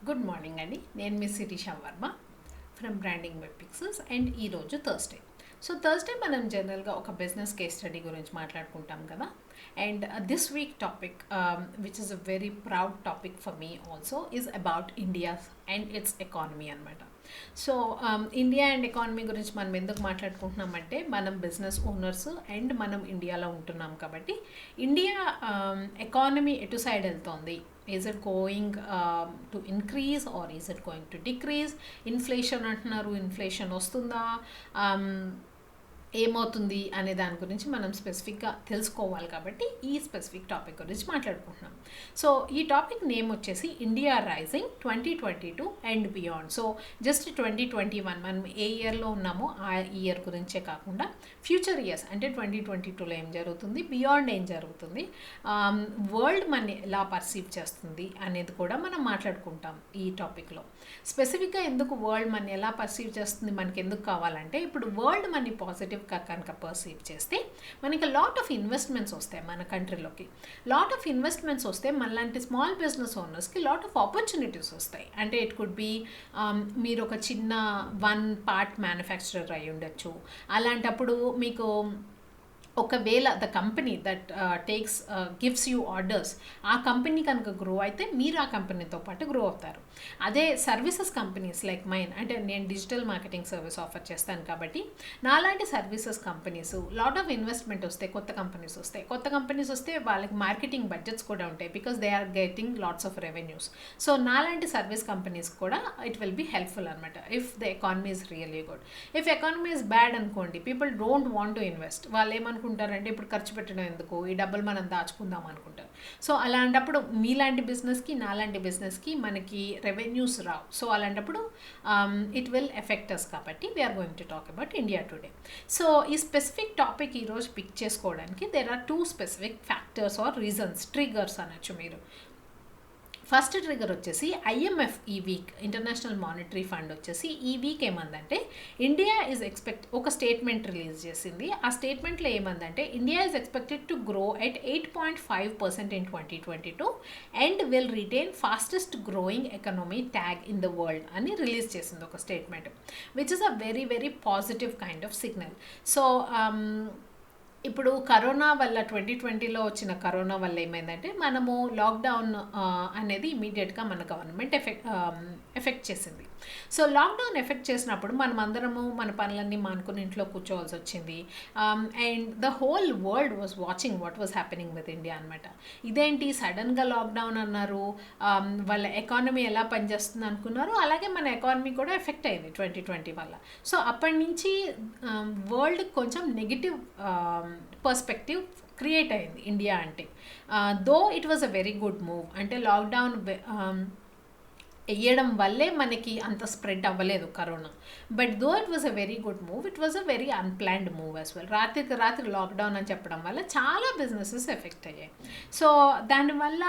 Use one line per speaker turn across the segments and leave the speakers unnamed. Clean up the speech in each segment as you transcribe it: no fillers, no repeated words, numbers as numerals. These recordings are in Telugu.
గుడ్ మార్నింగ్ అండి. నేను miss Shirisha Varma from branding web pixels and ఈరోజు థర్స్డే. సో థర్స్డే మనం జనరల్గా ఒక బిజినెస్ కేస్ స్టడీ గురించి మాట్లాడుకుంటాం కదా. And this week topic which is a very proud topic for me also is about India and its economy అనమాట. సో ఇండియా అండ్ ఎకానమీ గురించి మనం ఎందుకు మాట్లాడుకుంటున్నామంటే మనం బిజినెస్ ఓనర్స్ అండ్ మనం ఇండియాలో ఉంటున్నాం కాబట్టి ఇండియా ఎకానమీ ఎటు సైడ్ వెళ్తోంది, is it going to increase or is it going to decrease, inflation అంటున్నారు, ఇన్ఫ్లేషన్ వస్తుందా, ఏమవుతుంది అనే దాని గురించి మనం స్పెసిఫిక్గా తెలుసుకోవాలి కాబట్టి ఈ స్పెసిఫిక్ టాపిక్ గురించి మాట్లాడుకుంటున్నాం. సో ఈ టాపిక్ నేమ్ వచ్చేసి India rising 2022 and beyond. So just 2021 మనం ఏ ఇయర్లో ఉన్నామో ఆ ఇయర్ గురించే కాకుండా ఫ్యూచర్ ఇయర్స్ అంటే 2022లో ఏం జరుగుతుంది, బియాండ్ ఏం జరుగుతుంది, వరల్డ్ మన ఎలా పర్సీవ్ చేస్తుంది అనేది కూడా మనం మాట్లాడుకుంటాం ఈ టాపిక్లో. స్పెసిఫిక్గా ఎందుకు వరల్డ్ మన ఎలా పర్సీవ్ చేస్తుంది, మనకి ఎందుకు కావాలంటే ఇప్పుడు వరల్డ్ మనీ పాజిటివ్ కనుక పర్సీవ్ చేస్తే మనకి లాట్ ఆఫ్ ఇన్వెస్ట్మెంట్స్ వస్తాయి మన కంట్రీలోకి. లాట్ ఆఫ్ ఇన్వెస్ట్మెంట్స్ వస్తే మనలాంటి స్మాల్ బిజినెస్ ఓనర్స్కి లాట్ ఆఫ్ ఆపర్చునిటీస్ వస్తాయి. అంటే ఇట్ కుడ్ బి మీరు ఒక చిన్న వన్ పార్ట్ మ్యానుఫ్యాక్చరర్ అయి ఉండొచ్చు. అలాంటప్పుడు మీకు ఒకవేళ the company that takes gives you orders, ఆ కంపెనీ కనుక గ్రో అయితే మీరు ఆ కంపెనీతో పాటు గ్రో అవుతారు. అదే సర్వీసెస్ కంపెనీస్ లైక్ మైన్, అంటే నేను డిజిటల్ మార్కెటింగ్ సర్వీస్ ఆఫర్ చేస్తాను కాబట్టి నాలాంటి services companies lot of investment వస్తాయి, కొత్త కంపెనీస్ వస్తే వాళ్ళకి మార్కెటింగ్ బడ్జెట్స్ కూడా ఉంటాయి because they are getting lots of revenues. So నాలాంటి సర్వీస్ కంపెనీస్ కూడా ఇట్ విల్ బీ హెల్ప్ఫుల్ అనమాట if the economy is really good. If economy is bad అనుకోండి, people don't want to invest. వాళ్ళు ఏమనుకుంటారంటే ఇప్పుడు ఖర్చు పెట్టడం ఎందుకు, ఈ డబ్బులు మనం దాచుకుందాం అనుకుంటారు. సో అలాంటప్పుడు మీలాంటి బిజినెస్కి నాలాంటి బిజినెస్కి మనకి రెవెన్యూస్ రావు. సో అలాంటప్పుడు ఇట్ విల్ ఎఫెక్ట్ అస్. కాబట్టి we are going to talk about India today. So ఈ స్పెసిఫిక్ టాపిక్ ఈరోజు పిక్ చేసుకోవడానికి there are two specific factors or reasons, triggers అనొచ్చు మీరు. ఫస్ట్ ట్రిగర్ వచ్చేసి ఐఎంఎఫ్ ఈ వీక్, ఇంటర్నేషనల్ మానిటరీ ఫండ్ వచ్చేసి ఈ వీక్ ఏమందంటే ఇండియా ఈజ్ ఒక స్టేట్మెంట్ రిలీజ్ చేసింది. ఆ స్టేట్మెంట్లో ఏమందంటే India is expected to grow at 8.5% in 2022 and will retain fastest growing economy tag in the world అని రిలీజ్ చేసింది ఒక statement, which is a very very positive kind of signal. So ఇప్పుడు కరోనా వల్ల 2020లో వచ్చిన కరోనా వల్ల ఏమైందంటే మనము లాక్డౌన్ అనేది ఇమీడియట్గా మన గవర్నమెంట్ ఎఫెక్ట్ చేసింది. సో లాక్డౌన్ ఎఫెక్ట్ చేసినప్పుడు మనం అందరము మన పనులన్నీ మానుకుని ఇంట్లో కూర్చోవాల్సి వచ్చింది. And the whole world was watching what was happening with India అనమాట. ఇదేంటి సడన్గా లాక్డౌన్ అన్నారు, వాళ్ళ ఎకానమీ ఎలా పనిచేస్తుంది అనుకున్నారు. అలాగే మన ఎకానమీ కూడా ఎఫెక్ట్ అయింది 2020 వల్ల. సో అప్పటి నుంచి వరల్డ్ కొంచెం నెగిటివ్ పర్స్పెక్టివ్ క్రియేట్ అయింది ఇండియా అంటే. Though it was a very good move. అంటే లాక్డౌన్ వేయడం వల్లే మనకి అంత స్ప్రెడ్ అవ్వలేదు corona. But though it was a very good move, it was a very unplanned move as well. రాత్రికి రాత్రి లాక్డౌన్ అని చెప్పడం వల్ల చాలా బిజినెసెస్ ఎఫెక్ట్ అయ్యాయి. సో దానివల్ల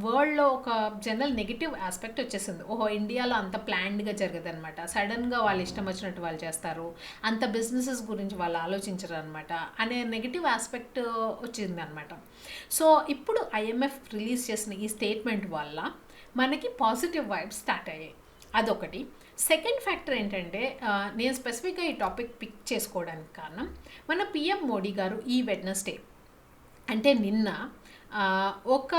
వరల్డ్లో ఒక జనరల్ నెగిటివ్ ఆస్పెక్ట్ వచ్చేసింది. ఓహో, ఇండియాలో అంత ప్లాన్డ్గా జరగదు అనమాట, సడన్గా వాళ్ళు ఇష్టం వచ్చినట్టు వాళ్ళు చేస్తారు, అంత బిజినెసెస్ గురించి వాళ్ళు ఆలోచించరు అనమాట అనే నెగిటివ్ ఆస్పెక్ట్ వచ్చింది అనమాట. సో ఇప్పుడు ఐఎంఎఫ్ రిలీజ్ చేసిన ఈ స్టేట్మెంట్ వల్ల మనకి పాజిటివ్ వైబ్స్ స్టార్ట్ అయ్యాయి. అదొకటి. సెకండ్ ఫ్యాక్టర్ ఏంటంటే నేను స్పెసిఫిక్గా ఈ టాపిక్ పిక్ చేసుకోవడానికి కారణం మన పిఎం మోడీ గారు ఈ వెడ్నెస్డే అంటే నిన్న ఒక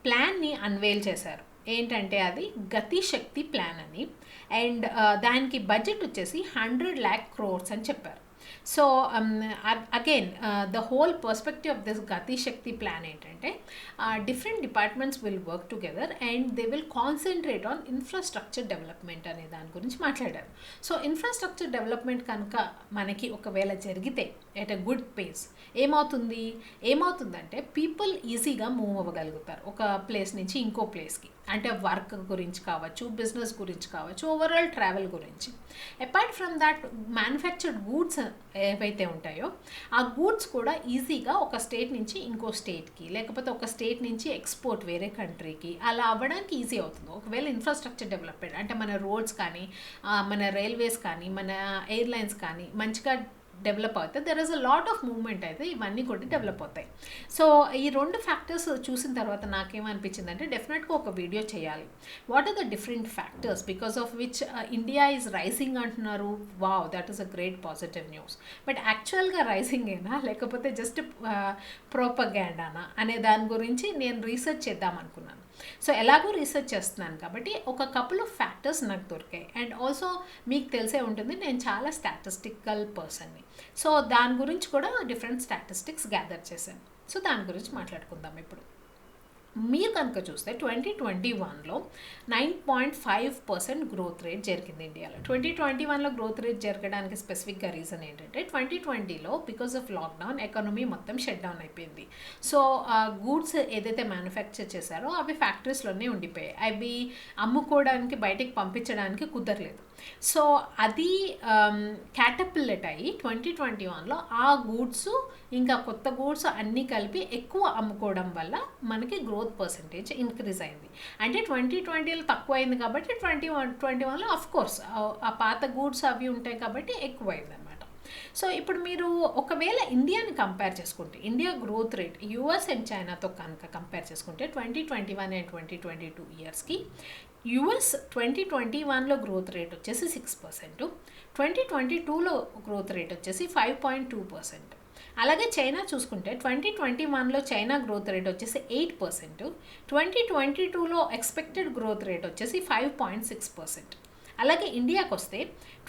ప్లాన్ని అన్వేల్ చేశారు. ఏంటంటే అది గతి శక్తి ప్లాన్ అని. అండ్ దానికి బడ్జెట్ వచ్చేసి 100 lakh crores అని చెప్పారు. So again the whole perspective of this గతి శక్తి ప్లాన్ ఏంటంటే different departments will work together and they will concentrate on infrastructure development అనే దాని గురించి మాట్లాడారు. సో ఇన్ఫ్రాస్ట్రక్చర్ డెవలప్మెంట్ కనుక మనకి ఒకవేళ జరిగితే ఎట్ ఎ గుడ్ పేస్ ఏమవుతుందంటే పీపుల్ ఈజీగా మూవ్ అవ్వగలుగుతారు ఒక ప్లేస్ నుంచి ఇంకో ప్లేస్కి. అంటే వర్క్ గురించి కావచ్చు, బిజినెస్ గురించి కావచ్చు, ఓవరాల్ ట్రావెల్ గురించి. Apart from that manufactured goods ఏవైతే ఉంటాయో ఆ గూడ్స్ కూడా ఈజీగా ఒక స్టేట్ నుంచి ఇంకో స్టేట్కి, లేకపోతే ఒక స్టేట్ నుంచి ఎక్స్పోర్ట్ వేరే కంట్రీకి అలా అవ్వడానికి ఈజీ అవుతుంది ఒకవేళ ఇన్ఫ్రాస్ట్రక్చర్ డెవలప్మెంట్. అంటే మన రోడ్స్ కానీ, మన రైల్వేస్ కానీ, మన ఎయిర్లైన్స్ కానీ మంచిగా డెవలప్ అవుతాయి. There is a lot of movement అయితే ఇవన్నీ కూడా డెవలప్ అవుతాయి. సో ఈ 2 ఫ్యాక్టర్స్ చూసిన తర్వాత నాకేమనిపించిందంటే డెఫినెట్గా ఒక వీడియో చేయాలి. What are the different factors because of which India is rising అంటున్నారు. Wow, that is a great positive news. But యాక్చువల్గా రైజింగ్ ఏనా లేకపోతే జస్ట్ ప్రోపగాండానా అనే దాని గురించి నేను రీసెర్చ్ చేద్దాం అనుకున్నాను. సో ఎలాగో రీసెర్చ్ చేస్తున్నాను కాబట్టి ఒక కపుల్ ఆఫ్ ఫ్యాక్టర్స్ నాకు దొరికాయి. అండ్ ఆల్సో మీకు తెలిసే ఉంటుంది నేను చాలా స్టాటిస్టికల్ పర్సన్ని. సో దాని గురించి కూడా డిఫరెంట్ స్టాటిస్టిక్స్ గ్యాదర్ చేశాను. సో దాని గురించి మాట్లాడుకుందాం ఇప్పుడు. మీరు కనుక చూస్తే 2021లో 9.5% గ్రోత్ రేట్ జరిగింది ఇండియాలో. 2021లో గ్రోత్ రేట్ జరగడానికి స్పెసిఫిక్గా రీజన్ ఏంటంటే 2020లో బికాస్ ఆఫ్ లాక్డౌన్ ఎకానమీ మొత్తం షట్ డౌన్ అయిపోయింది. సో గూడ్స్ ఏదైతే మ్యానుఫ్యాక్చర్ చేశారో అవి ఫ్యాక్టరీస్లోనే ఉండిపోయాయి. అవి అమ్ముకోవడానికి బయటికి పంపించడానికి కుదరలేదు. సో అది క్యాటపిల్లెట్ అయ్యి 2021లో ఆ గూడ్స్ ఇంకా కొత్త గూడ్స్ అన్నీ కలిపి ఎక్కువ అమ్ముకోవడం వల్ల మనకి గ్రోత్ పర్సంటేజ్ ఇంక్రీజ్ అయింది. అంటే 2020లో తక్కువ అయింది కాబట్టి 2021లో అఫ్కోర్స్ ఆ పాత గూడ్స్ అవి ఉంటాయి కాబట్టి ఎక్కువైంది అనమాట. సో ఇప్పుడు మీరు ఒకవేళ ఇండియాని కంపేర్ చేసుకుంటే India growth rate US and చైనాతో కనుక కంపేర్ చేసుకుంటే 2021 అండ్ 2022 ఇయర్స్కి యుఎస్ 2021లో గ్రోత్ రేట్ వచ్చేసి 6%, 2022లో గ్రోత్ రేట్ వచ్చేసి 5.2%. అలాగే చైనా చూసుకుంటే 2021లో చైనా గ్రోత్ రేట్ వచ్చేసి 8%, 2022లో ఎక్స్పెక్టెడ్ గ్రోత్ రేట్ వచ్చేసి 5.6%. అలాగే ఇండియాకి వస్తే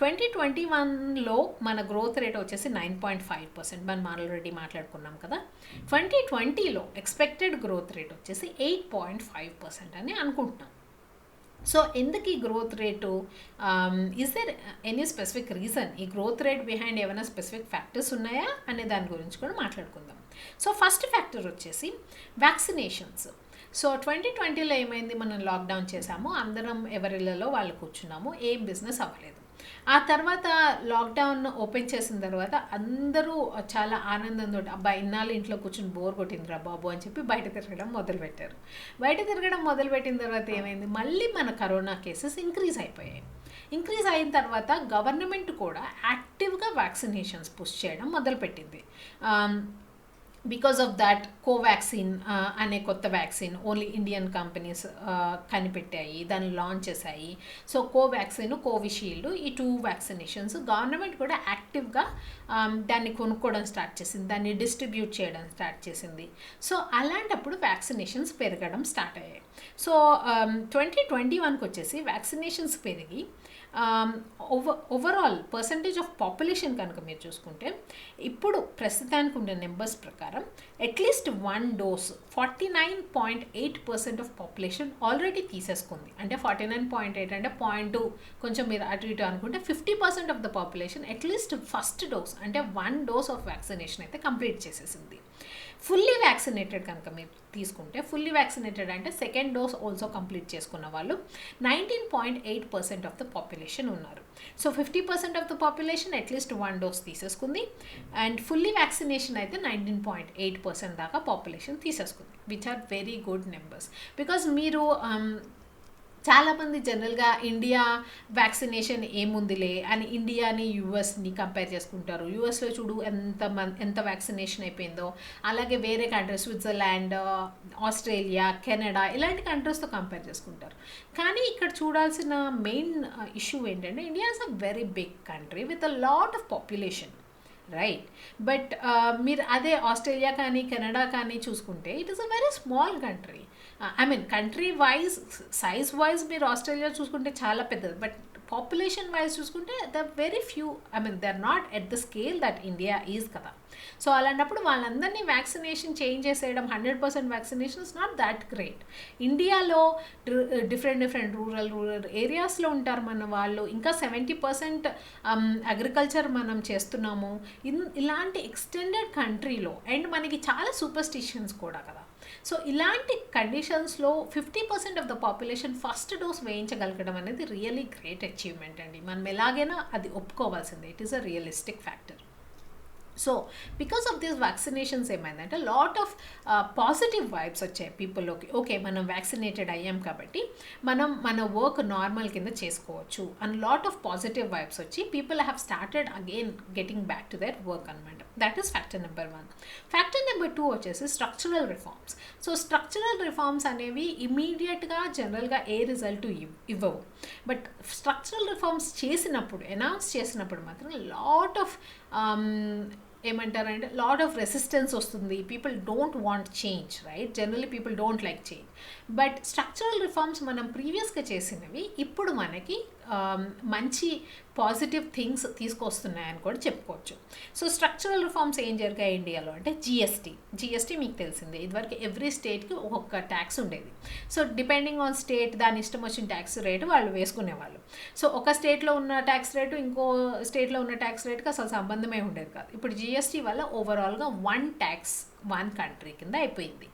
2021లో మన గ్రోత్ రేట్ వచ్చేసి 9.5%, మనం ఆల్రెడీ మాట్లాడుకున్నాం కదా. 2020లో ఎక్స్పెక్టెడ్ గ్రోత్ రేట్ వచ్చేసి 8.5% అని అనుకుంటున్నాం. సో ఎందుకు ఈ growth rate, is there any specific reason? ఈ గ్రోత్ రేట్ బిహైండ్ ఏమైనా స్పెసిఫిక్ ఫ్యాక్టర్స్ ఉన్నాయా అనే దాని గురించి కూడా మాట్లాడుకుందాం. సో ఫస్ట్ ఫ్యాక్టర్ వచ్చేసి వ్యాక్సినేషన్స్. సో 2020లో ఏమైంది, మనం లాక్డౌన్ చేసాము, అందరం ఎవరిళ్ళలో వాళ్ళు కూర్చున్నాము, ఏం బిజినెస్ అవ్వలేదు. ఆ తర్వాత లాక్డౌన్ ఓపెన్ చేసిన తర్వాత అందరూ చాలా ఆనందంతో అబ్బా ఇన్నాళ్ళు ఇంట్లో కూర్చొని బోర్ కొట్టిందిరా బాబు అని చెప్పి బయట తిరగడం మొదలుపెట్టారు. బయట తిరగడం మొదలుపెట్టిన తర్వాత ఏమైంది, మళ్ళీ మన కరోనా కేసెస్ ఇంక్రీజ్ అయిపోయాయి. ఇంక్రీజ్ అయిన తర్వాత గవర్నమెంట్ కూడా యాక్టివ్గా వ్యాక్సినేషన్స్ పుష్ చేయడం మొదలుపెట్టింది. బికాస్ ఆఫ్ దాట్ కోవాక్సిన్ అనే కొత్త వ్యాక్సిన్ ఓన్లీ ఇండియన్ కంపెనీస్ కనిపెట్టాయి, దాన్ని లాంచ్ చేశాయి. సో కోవాక్సిన్, కోవిషీల్డ్, ఈ 2 వ్యాక్సినేషన్స్ గవర్నమెంట్ కూడా యాక్టివ్గా దాన్ని కొనుక్కోవడం స్టార్ట్ చేసింది, దాన్ని డిస్ట్రిబ్యూట్ చేయడం స్టార్ట్ చేసింది. సో అలాంటప్పుడు వ్యాక్సినేషన్స్ పెరగడం స్టార్ట్ అయ్యాయి. సో 2021కి వచ్చేసి వ్యాక్సినేషన్స్ పెరిగి ఓవరాల్ పర్సంటేజ్ ఆఫ్ పాపులేషన్ కనుక మీరు చూసుకుంటే ఇప్పుడు ప్రస్తుతానికి ఉన్న నెంబర్స్ ప్రకారం అట్లీస్ట్ 1 డోస్ 49.8% ఆఫ్ పాపులేషన్ ఆల్రెడీ తీసేసుకుంది. అంటే 49.8 అంటే 0.2 కొంచెం మీరు అటు ఇటు అనుకుంటే 50% of the population at least first dose అంటే 1 డోస్ ఆఫ్ వ్యాక్సినేషన్ అయితే కంప్లీట్ చేసేసింది. ఫుల్లీ వ్యాక్సినేటెడ్ కనుక మీరు తీసుకుంటే, ఫుల్లీ వ్యాక్సినేటెడ్ అంటే సెకండ్ డోస్ ఆల్సో కంప్లీట్ చేసుకున్న వాళ్ళు 19.8% ఆఫ్ ద పాపులేషన్ ఉన్నారు. So 50% of the population at least 1 dose తీసేసుకుంది. అండ్ ఫుల్లీ వ్యాక్సినేషన్ అయితే 19.8% దాకా పాపులేషన్ తీసేసుకుంది, which are very good numbers. Because మీరు చాలామంది జనరల్గా ఇండియా వ్యాక్సినేషన్ ఏముందిలే అని ఇండియాని యూఎస్ని కంపేర్ చేసుకుంటారు. యూఎస్లో చూడు ఎంత వ్యాక్సినేషన్ అయిపోయిందో, అలాగే వేరే కంట్రీస్ స్విట్జర్లాండ్, ఆస్ట్రేలియా, కెనడా ఇలాంటి కంట్రీస్తో కంపేర్ చేసుకుంటారు. కానీ ఇక్కడ చూడాల్సిన మెయిన్ ఇష్యూ ఏంటంటే India is a very big country with a lot of population, right? But మీరు అదే ఆస్ట్రేలియా కానీ కెనడా కానీ చూసుకుంటే it is a very small country. I mean country wise, size wise మీరు ఆస్ట్రేలియా చూసుకుంటే చాలా పెద్దది, బట్ పాపులేషన్ వైజ్ చూసుకుంటే the very few, I mean they are not at the scale that India is కదా. సో అలాంటప్పుడు వాళ్ళందరినీ వ్యాక్సినేషన్ చేంజ్ చేసేయడం 100% vaccination is not that great. ఇండియాలో డిఫరెంట్ రూరల్ ఏరియాస్లో ఉంటారు మన వాళ్ళు, ఇంకా 70% అగ్రికల్చర్ మనం చేస్తున్నాము. ఇలాంటి ఎక్స్టెండెడ్ కంట్రీలో అండ్ మనకి చాలా సూపర్స్టిషన్స్ కూడా కదా. సో ఇలాంటి కండిషన్స్లో 50% of the population first dose వేయించగలగడం అనేది రియలీ గ్రేట్ అచీవ్మెంట్ అండి. మనం ఎలాగైనా అది ఒప్పుకోవాల్సిందే. It is a realistic factor. So because of these vaccinations ఏమైందంటే లాట్ ఆఫ్ పాజిటివ్ వైబ్స్ వచ్చాయి పీపుల్లోకి. ఓకే, మనం వ్యాక్సినేటెడ్ అయ్యాం కాబట్టి మనం మన వర్క్ నార్మల్ కింద చేసుకోవచ్చు and lot of positive vibes వచ్చి people have started again getting back to their work అనమాట. That is factor number 1. Factor number 2 వచ్చేసి structural reforms. So structural reforms అనేవి ఇమీడియట్గా జనరల్గా ఏ రిజల్ట్ ఇవ్వవు. బట్ స్ట్రక్చరల్ రిఫార్మ్స్ చేసినప్పుడు, అనౌన్స్ చేసినప్పుడు మాత్రం లాట్ ఆఫ్ ఏమంటారంటే లాట్ ఆఫ్ రెసిస్టెన్స్ వస్తుంది. People don't want change, right? Generally people don't like change. But structural reforms మనం ప్రీవియస్గా చేసినవి ఇప్పుడు మనకి మంచి పాజిటివ్ థింగ్స్ తీసుకొస్తున్నాయని కూడా చెప్పుకోవచ్చు. సో స్ట్రక్చరల్ రిఫార్మ్స్ ఏం జరిగాయి ఇండియాలో అంటే జిఎస్టీ మీకు తెలిసిందే. ఇదివరకు ఎవ్రీ స్టేట్కి ఒక్కొక్క ట్యాక్స్ ఉండేది. సో డిపెండింగ్ ఆన్ స్టేట్ దాని ఇష్టం వచ్చిన ట్యాక్స్ రేటు వాళ్ళు వేసుకునేవాళ్ళు. సో ఒక స్టేట్లో ఉన్న ట్యాక్స్ రేటు ఇంకో స్టేట్లో ఉన్న ట్యాక్స్ రేటుకి అసలు సంబంధమే ఉండేది కాదు. ఇప్పుడు జిఎస్టీ వల్ల ఓవరాల్గా 1 ట్యాక్స్ 1 కంట్రీ కింద అయిపోయింది.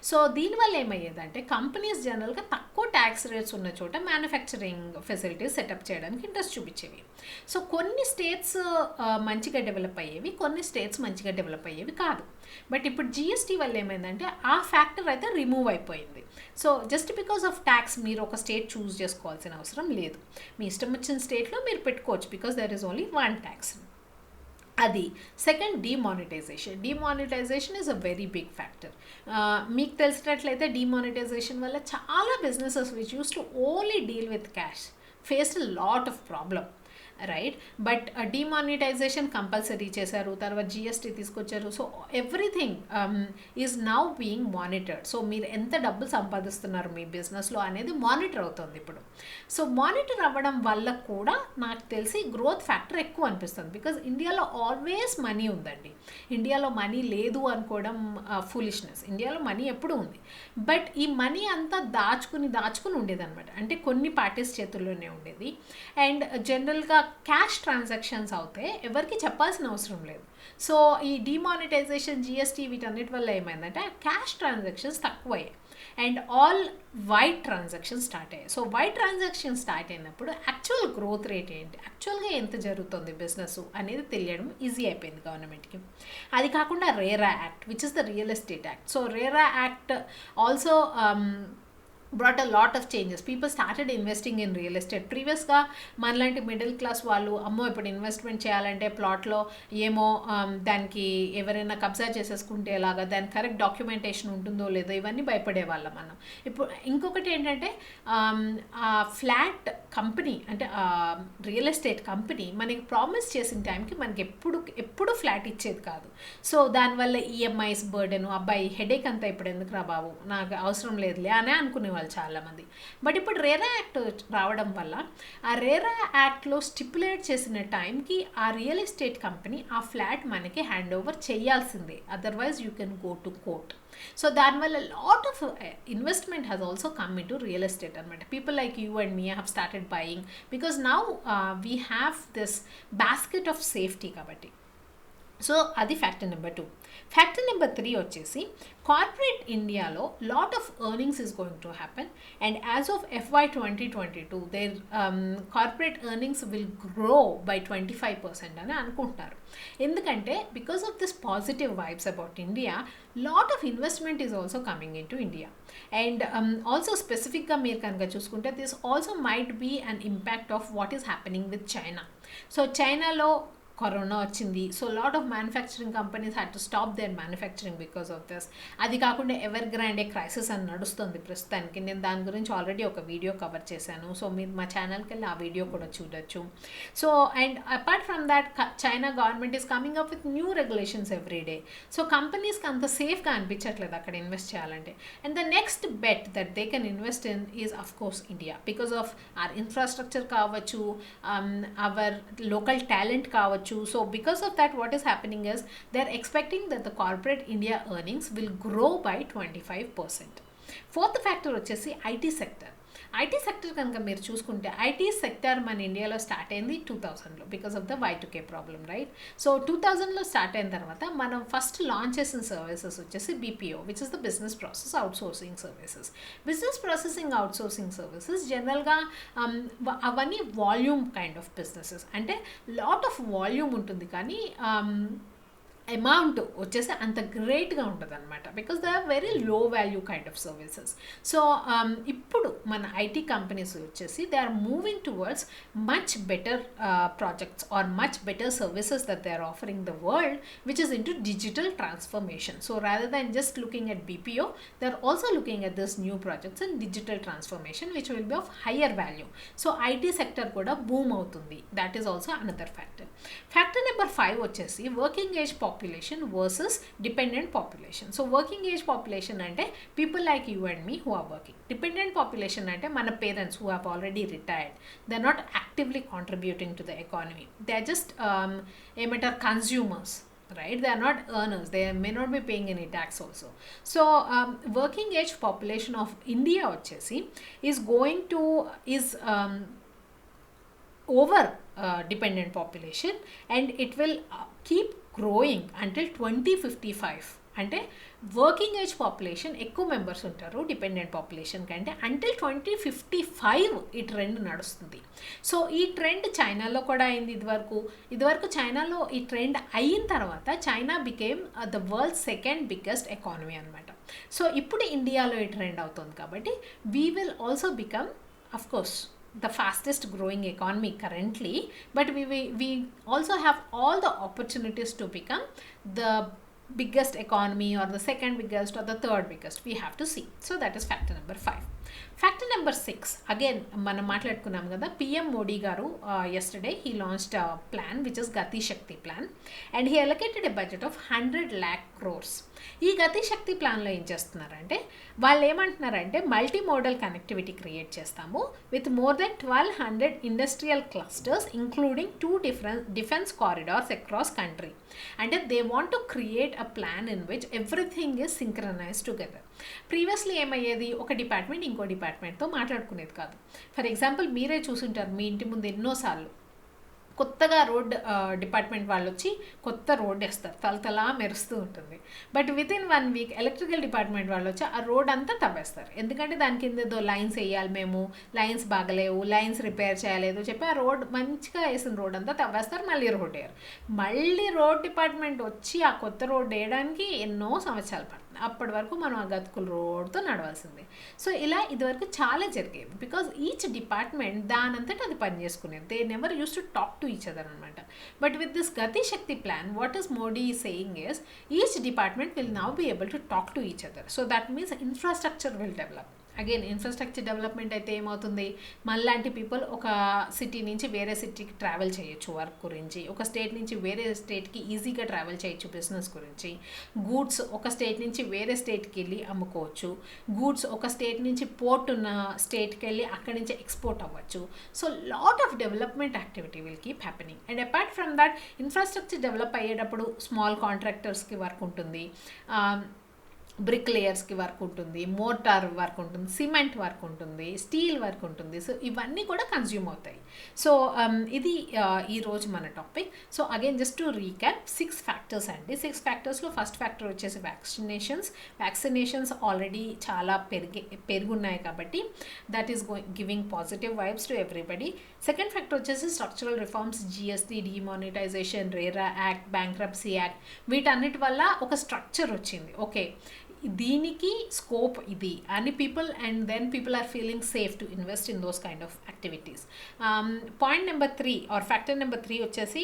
సో దీనివల్ల ఏమయ్యేదంటే కంపెనీస్ జనరల్గా తక్కువ ట్యాక్స్ రేట్స్ ఉన్న చోట మ్యానుఫ్యాక్చరింగ్ ఫెసిలిటీస్ సెటప్ చేయడానికి ఇంట్రెస్ట్ చూపించేవి. సో కొన్ని స్టేట్స్ మంచిగా డెవలప్ అయ్యేవి, కొన్ని స్టేట్స్ మంచిగా డెవలప్ అయ్యేవి కాదు. బట్ ఇప్పుడు జిఎస్టీ వల్ల ఏమైందంటే ఆ ఫ్యాక్టర్ అయితే రిమూవ్ అయిపోయింది. So just because of tax మీరు ఒక స్టేట్ చూస్ చేసుకోవాల్సిన అవసరం లేదు. మీ ఇష్టం వచ్చిన స్టేట్లో మీరు పెట్టుకోవచ్చు because there is only 1 tax. అది. Second, demonetization is a very big factor. మీకు తెలిసినట్లయితే డిమానిటైజేషన్ వల్ల చాలా businesses which use to only deal with cash faced lot of problem, right? But demonetization compulsory చేశారు, తర్వాత జిఎస్టీ తీసుకొచ్చారు. So everything is now being monitored. So మీరు ఎంత డబ్బులు సంపాదిస్తున్నారు మీ బిజినెస్లో అనేది మానిటర్ అవుతుంది ఇప్పుడు. సో మానిటర్ అవ్వడం వల్ల కూడా నాకు తెలిసి గ్రోత్ ఫ్యాక్టర్ ఎక్కువ అనిపిస్తుంది. బికాజ్ ఇండియాలో ఆల్వేస్ మనీ ఉందండి. ఇండియాలో మనీ లేదు అనుకోవడం ఫూలిష్నెస్. ఇండియాలో మనీ ఎప్పుడూ ఉంది. బట్ ఈ మనీ అంతా దాచుకుని ఉండేది అనమాట. అంటే కొన్ని పార్టీస్ చేతుల్లోనే ఉండేది. అండ్ జనరల్గా క్యాష్ ట్రాన్సాక్షన్స్ అవుతే ఎవరికి చెప్పాల్సిన అవసరం లేదు. సో ఈ డిమానిటైజేషన్, జిఎస్టీ వీటన్నిటి వల్ల ఏమైందంటే క్యాష్ ట్రాన్సాక్షన్స్ తక్కువయ్యాయి and all white transactions start అయ్యాయి. సో వైట్ ట్రాన్సాక్షన్ స్టార్ట్ అయినప్పుడు యాక్చువల్ గ్రోత్ రేట్ ఏంటి, యాక్చువల్గా ఎంత జరుగుతుంది బిజినెస్ అనేది తెలియడం ఈజీ అయిపోయింది గవర్నమెంట్కి. అది కాకుండా RERA act which is the real estate act. So RERA act also brought a lot of changes. People started investing in real estate. ప్రీవియస్గా మనలాంటి మిడిల్ క్లాస్ వాళ్ళు అమ్మో ఇప్పుడు ఇన్వెస్ట్మెంట్ చేయాలంటే ప్లాట్లో ఏమో దానికి ఎవరైనా కబ్జా చేసేసుకుంటే ఎలాగా, దానికి కరెక్ట్ డాక్యుమెంటేషన్ ఉంటుందో లేదో ఇవన్నీ భయపడేవాళ్ళం మనం. ఇప్పుడు ఇంకొకటి ఏంటంటే ఆ ఫ్లాట్ కంపెనీ అంటే రియల్ ఎస్టేట్ కంపెనీ మనకి ప్రామిస్ చేసిన టైంకి మనకి ఎప్పుడు ఫ్లాట్ ఇచ్చేది కాదు. సో దానివల్ల ఈఎంఐస్ బర్డెను, అబ్బాయి హెడేక్ అంతా ఇప్పుడు ఎందుకు రా బాబు నాకు అవసరం లేదులే అనే అనుకునేవాళ్ళు చాలామంది. బట్ ఇప్పుడు రేరా యాక్ట్ రావడం వల్ల ఆ రేరా యాక్ట్లో స్టిపులేట్ చేసిన టైంకి ఆ రియల్ ఎస్టేట్ కంపెనీ ఆ ఫ్లాట్ మనకి హ్యాండ్ ఓవర్ చేయాల్సిందే, otherwise you can go to court. So దానివల్ల lot of investment has also come in to real estate అనమాట. People like you and me have started buying because now we have this basket of safety కాబట్టి. సో అది ఫ్యాక్టర్ నెంబర్ 2. ఫ్యాక్టర్ నెంబర్ 3 వచ్చేసి కార్పొరేట్ ఇండియాలో lot of earnings is going to happen and as of FY 2022 their corporate earnings will grow by 25% అని అనుకుంటున్నారు. ఎందుకంటే because of this positive vibes about India lot of investment is also coming in to India. And also స్పెసిఫిక్గా మీరు కనుక చూసుకుంటే this also might be an impact of what is happening with China. So చైనాలో కరోనా వచ్చింది. So lot of manufacturing companies had to stop their manufacturing because of this. అది కాకుండా ఎవర్ గ్రాండే క్రైసిస్ అని నడుస్తుంది ప్రస్తుతానికి. నేను దాని గురించి ఆల్రెడీ ఒక వీడియో కవర్ చేశాను. సో మీరు మా ఛానల్కి వెళ్ళి ఆ వీడియో కూడా చూడొచ్చు. So and apart from that China government is coming up with new regulations every day. So కంపెనీస్కి అంత సేఫ్గా అనిపించట్లేదు అక్కడ ఇన్వెస్ట్ చేయాలంటే. And the next bet that they can invest in is of course India because of our infrastructure కావచ్చు, అవర్ లోకల్ టాలెంట్ కావచ్చు. So because of that what is happening is they are expecting that the corporate India earnings will grow by 25%. Fourth factor వచ్చేసి ఐటీ సెక్టర్. ఐటీ సెక్టర్ కనుక మీరు చూసుకుంటే ఐటీ సెక్టర్ మన ఇండియాలో స్టార్ట్ అయింది 2000లో because of the Y2K problem, right? So 2000లో స్టార్ట్ అయిన తర్వాత మనం ఫస్ట్ లాంచ్ చేసిన సర్వీసెస్ వచ్చేసి BPO which is the business process outsourcing services. Business processing outsourcing services జనరల్గా అవన్నీ వాల్యూమ్ కైండ్ ఆఫ్ బిజినెసెస్. అంటే లాట్ ఆఫ్ వాల్యూమ్ ఉంటుంది కానీ అమౌంట్ వచ్చేసి అంత గ్రేట్గా ఉంటుంది అనమాట, బికాస్ దే ఆర్ వెరీ లో value kind of services. So ఇప్పుడు మన ఐటీ కంపెనీస్ వచ్చేసి they are moving towards much better projects or much better services that they are offering the world which is into digital transformation. So rather than just looking at BPO, they are also looking at this new projects in digital transformation which will be of higher value. So IT sector కూడా బూమ్ అవుతుంది. that is also another factor. Factor number 5 వచ్చేసి working age population versus dependent population. So working age population అంటే people like you and me who are working. Dependent population అంటే మన parents who have already retired. They are not actively contributing to the economy. They are just ఏమంటారు consumers, right? They are not earners. They may not be paying any tax also. So working age population of India వచ్చేసి is over dependent population, and it will keep growing until 2055. అంటే వర్కింగ్ ఏజ్ పాపులేషన్ ఎక్కువ మెంబర్స్ ఉంటారు డిపెండెంట్ పాపులేషన్ కంటే అంటిల్ 2055 ఈ ట్రెండ్ నడుస్తుంది. సో ఈ ట్రెండ్ చైనాలో కూడా అయింది. ఇదివరకు చైనాలో ఈ ట్రెండ్ అయిన తర్వాత China became the world second biggest economy అనమాట. సో ఇప్పుడు ఇండియాలో ఈ ట్రెండ్ అవుతుంది కాబట్టి we will also become of course the fastest growing economy currently, but we also have all the opportunities to become the biggest economy or the second biggest or the third biggest. We have to see. So that is factor number 5. Factor number 6, again మనం మాట్లాడుకున్నాం కదా, PM Modi garu yesterday he launched a plan which is Gati Shakti plan, and he allocated a budget of 100 lakh crores. ఈ గతి శక్తి ప్లాన్లో ఏం చేస్తున్నారంటే వాళ్ళు ఏమంటున్నారంటే మల్టీ మోడల్ కనెక్టివిటీ క్రియేట్ చేస్తాము with more than 1200 industrial clusters including 2 defence corridors across country. అంటే they want to create a plan in which everything is synchronised together. Previously ఏమయ్యేది, ఒక డిపార్ట్మెంట్ ఇంకో డిపార్ట్మెంట్తో మాట్లాడుకునేది కాదు. ఫర్ ఎగ్జాంపుల్ మీరే చూసుంటారు మీ ఇంటి ముందు ఎన్నోసార్లు కొత్తగా రోడ్ డిపార్ట్మెంట్ వాళ్ళు వచ్చి కొత్త రోడ్ వేస్తారు, తలతలా మెరుస్తూ ఉంటుంది. But with in 1 week electrical department వాళ్ళు వచ్చి ఆ రోడ్ అంతా తవ్వేస్తారు. ఎందుకంటే దాని కింద ఏదో లైన్స్ వేయాలి, మేము లైన్స్ బాగలేవు, లైన్స్ రిపేర్ చేయలేదు చెప్పి ఆ రోడ్ మంచిగా వేసిన రోడ్ అంతా తవ్వేస్తారు, మళ్ళీ రోడ్ వేయరు. మళ్ళీ రోడ్ డిపార్ట్మెంట్ వచ్చి ఆ కొత్త రోడ్ వేయడానికి ఎన్నో సంవత్సరాలు పడుతుంది. అప్పటి వరకు మనం ఆ గతుకుల రోడ్తో నడవాల్సిందే. సో ఇలా ఇదివరకు చాలా జరిగేవి బికాజ్ ఈచ్ డిపార్ట్మెంట్ దానంతటా అది పనిచేసుకునేది. They never use to talk to each other అనమాట. But with this Gati Shakti plan, what is Modi is saying is each department will now be able to talk to each other. So that means infrastructure will develop. Again infrastructure development అయితే ఏమవుతుంది, మనలాంటి పీపుల్ ఒక సిటీ నుంచి వేరే సిటీకి ట్రావెల్ చేయొచ్చు వర్క్ గురించి, ఒక స్టేట్ నుంచి వేరే స్టేట్కి ఈజీగా ట్రావెల్ చేయొచ్చు బిజినెస్ గురించి, గూడ్స్ ఒక స్టేట్ నుంచి వేరే స్టేట్కి వెళ్ళి అమ్ముకోవచ్చు, గూడ్స్ ఒక స్టేట్ నుంచి పోర్ట్ ఉన్న స్టేట్కి వెళ్ళి అక్కడి నుంచి ఎక్స్పోర్ట్ అవ్వచ్చు. So lot of development activity will keep happening. And apart from that infrastructure develop అయ్యేటప్పుడు స్మాల్ కాంట్రాక్టర్స్కి వర్క్ ఉంటుంది, బ్రిక్ లేయర్స్కి వర్క్ ఉంటుంది, మోటార్ వర్క్ ఉంటుంది, సిమెంట్ వర్క్ ఉంటుంది, స్టీల్ వర్క్ ఉంటుంది. సో ఇవన్నీ కూడా కన్జ్యూమ్ అవుతాయి. సో ఇది ఈరోజు మన topic. So again just to recap 6 factors అండి. 6 ఫ్యాక్టర్స్లో ఫస్ట్ ఫ్యాక్టర్ వచ్చేసి వ్యాక్సినేషన్స్ ఆల్రెడీ చాలా పెరుగున్నాయి కాబట్టి that is giving positive vibes to everybody. Second factor వచ్చేసి structural reforms, GST, demonetization, RERA act, bankruptcy act, వీటన్నిటి వల్ల ఒక స్ట్రక్చర్ వచ్చింది. ఓకే, దీనికి స్కోప్ ఇది అని people are feeling safe to invest in those kind of activities. Point number 3 or factor number 3 వచ్చేసి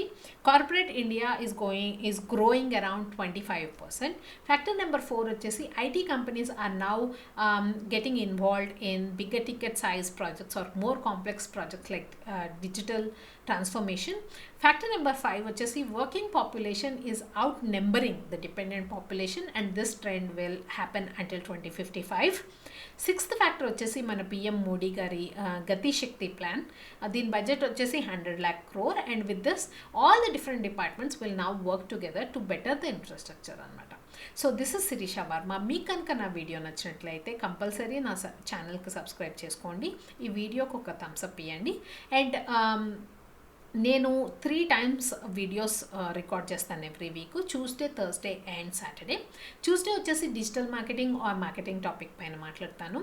corporate India is growing around 25%. Factor number 4 వచ్చేసి IT companies are now getting involved in bigger ticket size projects or more complex projects like digital transformation. Factor number 5 వచ్చేసి working population is outnumbering the dependent population and this trend will happen until 2055. 6th factor వచ్చేసి మన PM మోడీ గారి గతి శక్తి ప్లాన్. దీని బడ్జెట్ వచ్చేసి 100 lakh crore and with this all the different departments will now work together to better the infrastructure అనమాట. So this is Shirisha Varma. మీకు కనుక నా వీడియో నచ్చినట్లయితే కంపల్సరీ నా ఛానల్కి సబ్స్క్రైబ్ చేసుకోండి, ఈ వీడియోకి ఒక థమ్స్అప్ ఇవ్వండి. అండ్ నేను 3 టైమ్స్ వీడియోస్ రికార్డ్ చేస్తాను every week. Tuesday, Thursday and Saturday. Tuesday వచ్చేసి digital marketing or marketing topic పైన మాట్లాడతాను.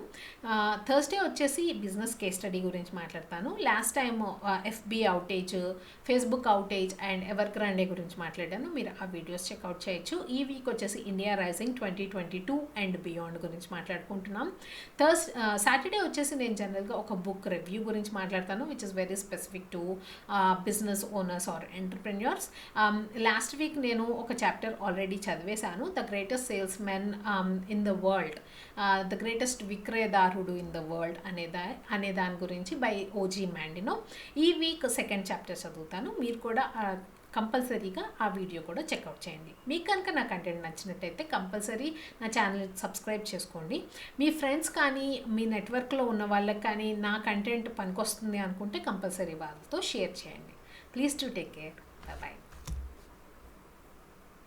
థర్స్డే వచ్చేసి బిజినెస్ కేస్ స్టడీ గురించి మాట్లాడతాను. Last time FB outage, Facebook outage and Evergrande గురించి మాట్లాడాను. మీరు ఆ వీడియోస్ చెక్అవుట్ చేయొచ్చు. ఈ వీక్ వచ్చేసి ఇండియా రైజింగ్ 2022 అండ్ బియాండ్ గురించి మాట్లాడుకుంటున్నాం. సాటర్డే వచ్చేసి నేను జనరల్గా ఒక బుక్ రివ్యూ గురించి మాట్లాడతాను, which is very specific to business owners or entrepreneurs. Last week నేను ఒక చాప్టర్ ఆల్రెడీ చదివేశాను, the greatest salesmen in the world, the greatest విక్రయదారుడు ఇన్ ద వరల్డ్ అనే దాని గురించి బై ఓజీ మ్యాండినో. ఈ వీక్ సెకండ్ చాప్టర్ చదువుతాను. మీరు కూడా కంపల్సరీగా ఆ వీడియో కూడా చెక్అవుట్ చేయండి. మీకు కనుక నా కంటెంట్ నచ్చినట్టయితే కంపల్సరీ నా ఛానల్ సబ్స్క్రైబ్ చేసుకోండి. మీ ఫ్రెండ్స్ కానీ మీ నెట్వర్క్లో ఉన్న వాళ్ళకి కానీ నా కంటెంట్ పనికొస్తుంది అనుకుంటే కంపల్సరీ వాళ్ళతో షేర్ చేయండి. Please to take care. Bye.